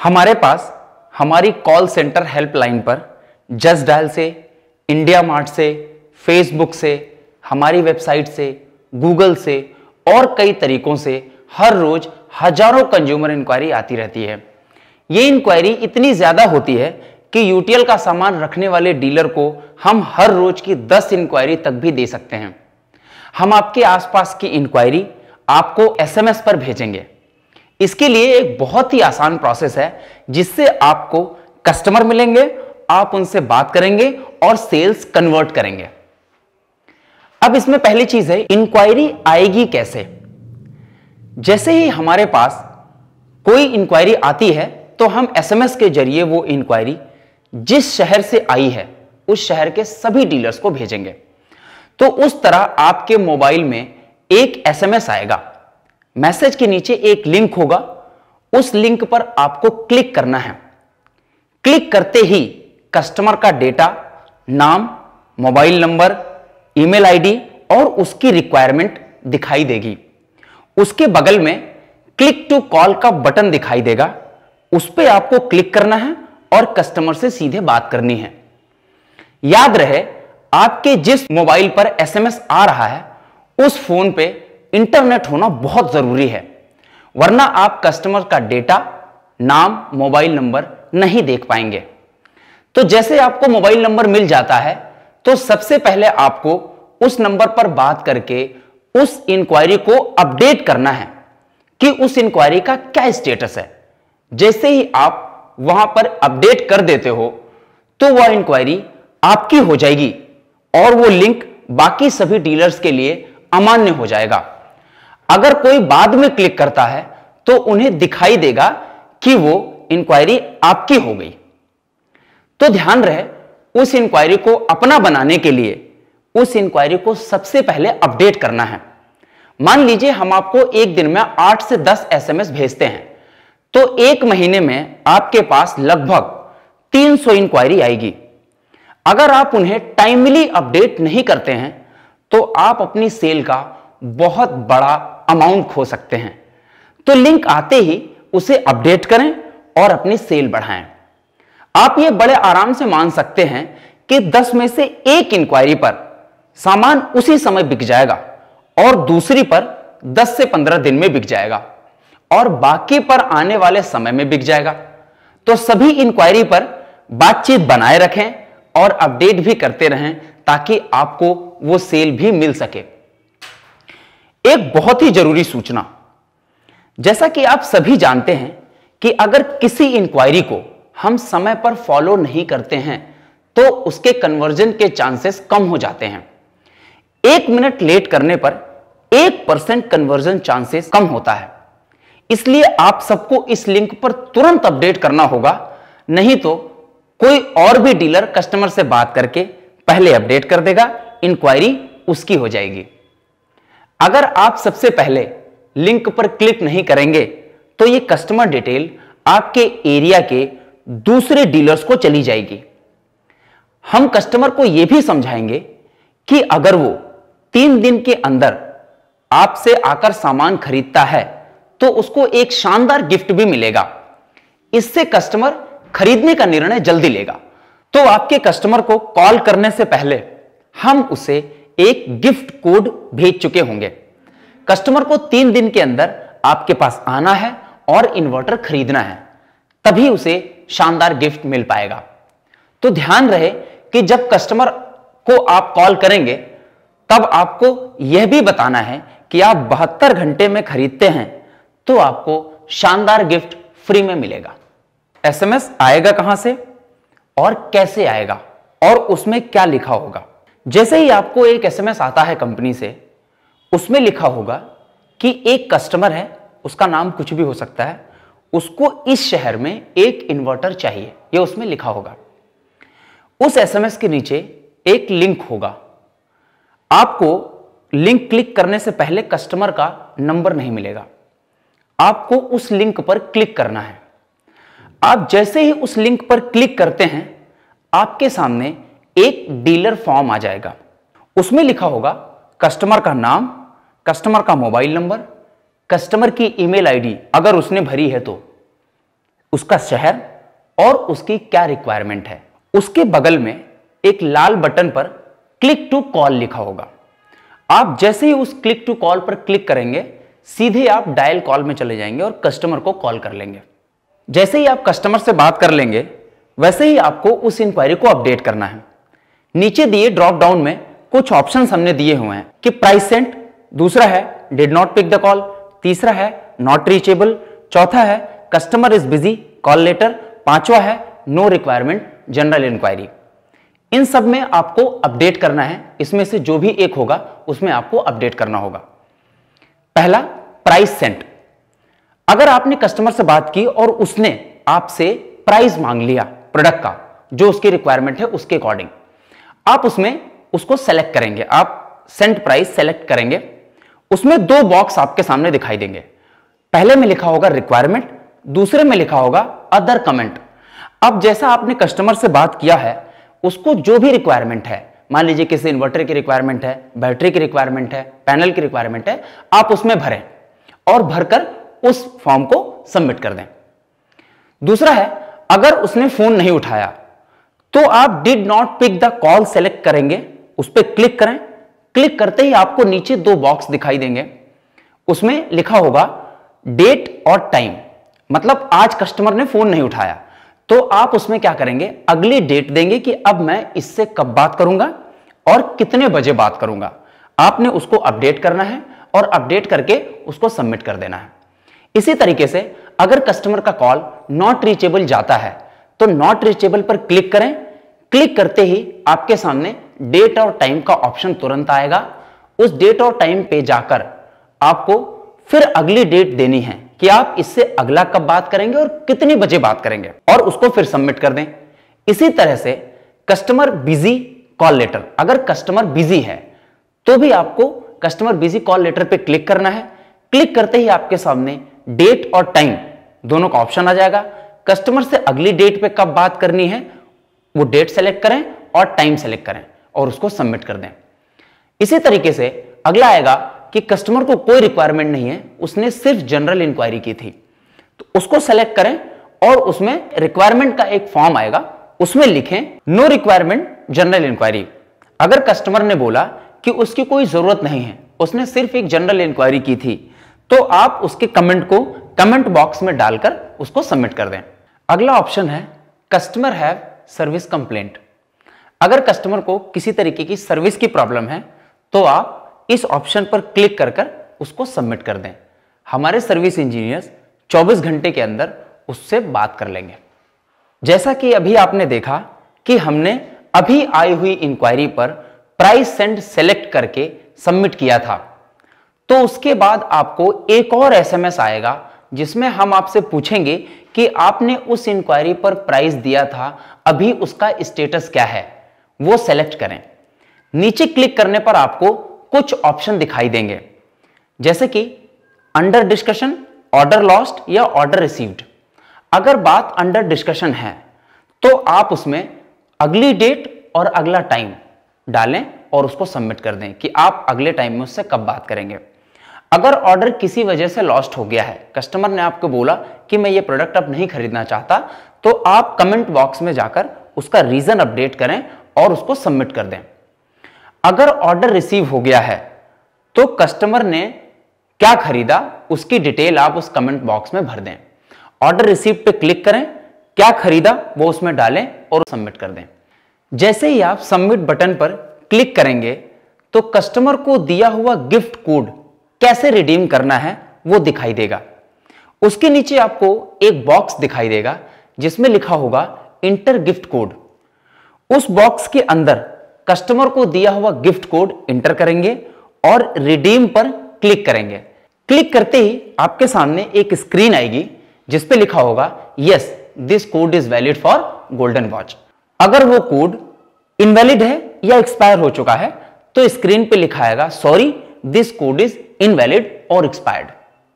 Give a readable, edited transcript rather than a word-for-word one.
हमारे पास हमारी call centre helpline पर जस्ट डायल से, इंडिया मार्ट से, फेसबुक से, हमारी वेबसाइट से, गूगल से और कई तरीकों से हर रोज हजारों कंज्यूमर इंक्वायरी आती रहती है। ये इंक्वायरी इतनी ज्यादा होती है कि यूटीएल का सामान रखने वाले डीलर को हम हर रोज की 10 इंक्वायरी तक भी दे सकते हैं। हम आपके आसपास की इंक्वायरी आपको एसएमएस पर भेजेंगे। इसके लिए एक बहुत ही आसान प्रोसेस है जिससे आपको कस्टमर मिलेंगे, आप उनसे बात करेंगे और सेल्स कन्वर्ट करेंगे। अब इसमें पहली चीज है, इंक्वायरी आएगी कैसे। जैसे ही हमारे पास कोई इंक्वायरी आती है तो हम एसएमएस के जरिए वो इंक्वायरी जिस शहर से आई है उस शहर के सभी डीलर्स को भेजेंगे। तो उस तरह आपके मोबाइल में एक एसएमएस आएगा, मैसेज के नीचे एक लिंक होगा, उस लिंक पर आपको क्लिक करना है। क्लिक करते ही कस्टमर का डेटा, नाम, मोबाइल नंबर, ईमेल आईडी और उसकी रिक्वायरमेंट दिखाई देगी। उसके बगल में क्लिक टू कॉल का बटन दिखाई देगा, उस पर आपको क्लिक करना है और कस्टमर से सीधे बात करनी है। याद रहे, आपके जिस मोबाइल पर एसएमएस आ रहा है उस फोन पे इंटरनेट होना बहुत जरूरी है, वरना आप कस्टमर का डेटा, नाम, मोबाइल नंबर नहीं देख पाएंगे। तो जैसे आपको मोबाइल नंबर मिल जाता है तो सबसे पहले आपको उस नंबर पर बात करके उस इंक्वायरी को अपडेट करना है कि उस इंक्वायरी का क्या स्टेटस है। जैसे ही आप वहां पर अपडेट कर देते हो तो वह इंक्वायरी आपकी हो जाएगी और वो लिंक बाकी सभी डीलर्स के लिए अमान्य हो जाएगा। अगर कोई बाद में क्लिक करता है तो उन्हें दिखाई देगा कि वो इंक्वायरी आपकी हो गई। तो ध्यान रहे, उस इंक्वायरी को अपना बनाने के लिए उस इंक्वायरी को सबसे पहले अपडेट करना है। मान लीजिए हम आपको एक दिन में 8 से 10 एसएमएस भेजते हैं तो एक महीने में आपके पास लगभग 300 इंक्वायरी आएगी। अगर आप उन्हें टाइमली अपडेट नहीं करते हैं तो आप अपनी सेल का बहुत बड़ा अमाउंट खो सकते हैं। तो लिंक आते ही उसे अपडेट करें और अपनी सेल बढ़ाएं। आप ये बड़े आराम से मान सकते हैं कि 10 में से एक इंक्वायरी पर सामान उसी समय बिक जाएगा और दूसरी पर 10 से 15 दिन में बिक जाएगा और बाकी पर आने वाले समय में बिक जाएगा। तो सभी इंक्वायरी पर बातचीत बनाए रखें और अपडेट भी करते रहें ताकि आपको वो सेल भी मिल सके। एक बहुत ही जरूरी सूचना, जैसा कि आप सभी जानते हैं कि अगर किसी इंक्वायरी को हम समय पर फॉलो नहीं करते हैं तो उसके कन्वर्जन के चांसेस कम हो जाते हैं। 1 मिनट लेट करने पर 1% कन्वर्जन चांसेस कम होता है। इसलिए आप सबको इस लिंक पर तुरंत अपडेट करना होगा, नहीं तो कोई और भी डीलर कस्टमर से बात करके पहले अपडेट कर देगा, इंक्वायरी उसकी हो जाएगी। अगर आप सबसे पहले लिंक पर क्लिक नहीं करेंगे तो ये कस्टमर डिटेल आपके एरिया के दूसरे डीलर्स को चली जाएगी। हम कस्टमर को यह भी समझाएंगे कि अगर वो 3 दिन के अंदर आपसे आकर सामान खरीदता है तो उसको एक शानदार गिफ्ट भी मिलेगा। इससे कस्टमर खरीदने का निर्णय जल्दी लेगा। तो आपके कस्टमर को कॉल करने से पहले हम उसे एक गिफ्ट कोड भेज चुके होंगे। कस्टमर को 3 दिन के अंदर आपके पास आना है और इन्वर्टर खरीदना है, तभी उसे शानदार गिफ्ट मिल पाएगा। तो ध्यान रहे कि जब कस्टमर को आप कॉल करेंगे तब आपको यह भी बताना है कि आप 72 घंटे में खरीदते हैं तो आपको शानदार गिफ्ट फ्री में मिलेगा। एसएमएस आएगा कहां से और कैसे आएगा और उसमें क्या लिखा होगा। जैसे ही आपको एक एसएमएस आता है कंपनी से, उसमें लिखा होगा कि एक कस्टमर है, उसका नाम कुछ भी हो सकता है, उसको इस शहर में एक इन्वर्टर चाहिए, यह उसमें लिखा होगा। उस एसएमएस के नीचे एक लिंक होगा। आपको लिंक क्लिक करने से पहले कस्टमर का नंबर नहीं मिलेगा, आपको उस लिंक पर क्लिक करना है। आप जैसे ही उस लिंक पर क्लिक करते हैं आपके सामने एक डीलर फॉर्म आ जाएगा। उसमें लिखा होगा कस्टमर का नाम, कस्टमर का मोबाइल नंबर, कस्टमर की ईमेल आईडी अगर उसने भरी है तो, उसका शहर और उसकी क्या रिक्वायरमेंट है। उसके बगल में एक लाल बटन पर क्लिक टू कॉल लिखा होगा। आप जैसे ही उस क्लिक टू कॉल पर क्लिक करेंगे, सीधे आप डायल कॉल में चले जाएंगे और कस्टमर को कॉल कर लेंगे। जैसे ही आप कस्टमर से बात कर लेंगे, वैसे ही आपको उस इंक्वायरी को अपडेट करना है। नीचे दिए ड्रॉप डाउन में कुछ ऑप्शंस हमने दिए हुए हैं कि प्राइस सेंट, दूसरा है did not pick the call, तीसरा है नॉट रीचेबल, चौथा है customer is busy call later, पांचवा है नो रिक्वायरमेंट जनरल इंक्वायरी। इन सब में आपको अपडेट करना है। इसमें से जो भी एक होगा उसमें आपको अपडेट करना होगा। पहला, प्राइस सेंट। अगर आपने कस्टमर से बात की और उसने आपसे प्राइस मांग लिया प्रोडक्ट का, जो उसकी रिक्वायरमेंट है उसके अकॉर्डिंग, आप उसमें उसको सेलेक्ट करेंगे। आप सेंट प्राइस सेलेक्ट करेंगे। उसमें दो बॉक्स आपके सामने दिखाई देंगे। पहले में लिखा होगा रिक्वायरमेंट, दूसरे में लिखा होगा अदर कमेंट। अब जैसा आपने कस्टमर से बात किया है, उसको जो भी रिक्वायरमेंट है, मान लीजिए किसी इन्वर्टर की रिक्वायरमेंट है, बैटरी की रिक्वायरमेंट है, पैनल की रिक्वायरमेंट है, आप उसमें भरें और भरकर उस फॉर्म को सबमिट कर दें। दूसरा है, अगर उसने फोन नहीं उठाया तो आप did not pick the call select करेंगे, उस पर क्लिक करें। क्लिक करते ही आपको नीचे दो बॉक्स दिखाई देंगे। उसमें लिखा होगा डेट और टाइम, मतलब आज कस्टमर ने फोन नहीं उठाया तो आप उसमें क्या करेंगे, अगली डेट देंगे कि अब मैं इससे कब बात करूंगा और कितने बजे बात करूंगा। आपने उसको अपडेट करना है और अपडेट करके उसको सबमिट कर देना है। इसी तरीके से अगर कस्टमर का कॉल नॉट रीचेबल जाता है तो नॉट रीचेबल पर क्लिक करें। क्लिक करते ही आपके सामने डेट और टाइम का ऑप्शन तुरंत आएगा। उस डेट और टाइम पे जाकर आपको फिर अगली डेट देनी है कि आप इससे अगला कब बात करेंगे और कितनी बजे बात करेंगे, और उसको फिर सबमिट कर दें। इसी तरह से कस्टमर बिजी कॉल लेटर, अगर कस्टमर बिजी है तो भी आपको कस्टमर बिजी कॉल लेटर पे क्लिक करना है। क्लिक करते ही आपके सामने डेट और टाइम दोनों का ऑप्शन आ जाएगा। कस्टमर से अगली डेट पे कब बात करनी है वो डेट सेलेक्ट करें और टाइम सेलेक्ट करें और उसको सबमिट कर दें। इसी तरीके से अगला आएगा कि कस्टमर को कोई रिक्वायरमेंट नहीं है, उसने सिर्फ जनरल इंक्वायरी की थी, तो उसको सेलेक्ट करें और उसमें रिक्वायरमेंट का एक फॉर्म आएगा, उसमें लिखें नो रिक्वायरमेंट जनरल इंक्वायरी। अगर कस्टमर ने बोला कि उसकी कोई जरूरत नहीं है, उसने सिर्फ एक जनरल इंक्वायरी की थी, तो आप उसके कमेंट को कमेंट बॉक्स में डालकर उसको सबमिट कर दें। अगला ऑप्शन है कस्टमर हैव सर्विस कंप्लेंट। अगर कस्टमर को किसी तरीके की सर्विस की प्रॉब्लम है तो आप इस ऑप्शन पर क्लिक कर कर उसको सबमिट कर दें। हमारे सर्विस इंजीनियर्स 24 घंटे के अंदर उससे बात कर लेंगे। जैसा कि अभी आपने देखा कि हमने अभी आई हुई इंक्वायरी पर प्राइस सेंड सेलेक्ट करके सबमिट किया था, तो उसके बाद आपको एक और एसएमएस आएगा जिसमें हम आपसे पूछेंगे कि आपने उस इंक्वायरी पर प्राइस दिया था, अभी उसका स्टेटस क्या है, वो सेलेक्ट करें। नीचे क्लिक करने पर आपको कुछ ऑप्शन दिखाई देंगे, जैसे कि अंडर डिस्कशन, ऑर्डर लॉस्ट या ऑर्डर रिसीव्ड। अगर बात अंडर डिस्कशन है तो आप उसमें अगली डेट और अगला टाइम डालें और उसको सबमिट कर दें कि आप अगले टाइम में उससे कब बात करेंगे। अगर ऑर्डर किसी वजह से लॉस्ट हो गया है, कस्टमर ने आपको बोला कि मैं ये प्रोडक्ट अब नहीं खरीदना चाहता, तो आप कमेंट बॉक्स में जाकर उसका रीजन अपडेट करें और उसको सबमिट कर दें। अगर ऑर्डर रिसीव हो गया है तो कस्टमर ने क्या खरीदा उसकी डिटेल आप उस कमेंट बॉक्स में भर दें। ऑर्डर रिसीव पे क्लिक करें, क्या खरीदा वो उसमें डालें और सबमिट कर दें। जैसे ही आप सबमिट बटन पर क्लिक करेंगे तो कस्टमर को दिया हुआ गिफ्ट कोड कैसे रिडीम करना है वो दिखाई देगा। उसके नीचे आपको एक बॉक्स दिखाई देगा जिसमें लिखा होगा इंटर गिफ्ट कोड। उस बॉक्स के अंदर कस्टमर को दिया हुआ गिफ्ट कोड इंटर करेंगे और रिडीम पर क्लिक करेंगे। क्लिक करते ही आपके सामने एक स्क्रीन आएगी जिस पे लिखा होगा yes this code is valid for golden watch. अगर वो कोड इनवैलिड है या एक्सपायर हो चुका है तो स्क्रीन पे लिखा आएगा sorry this code is invalid और एक्सपायर्ड।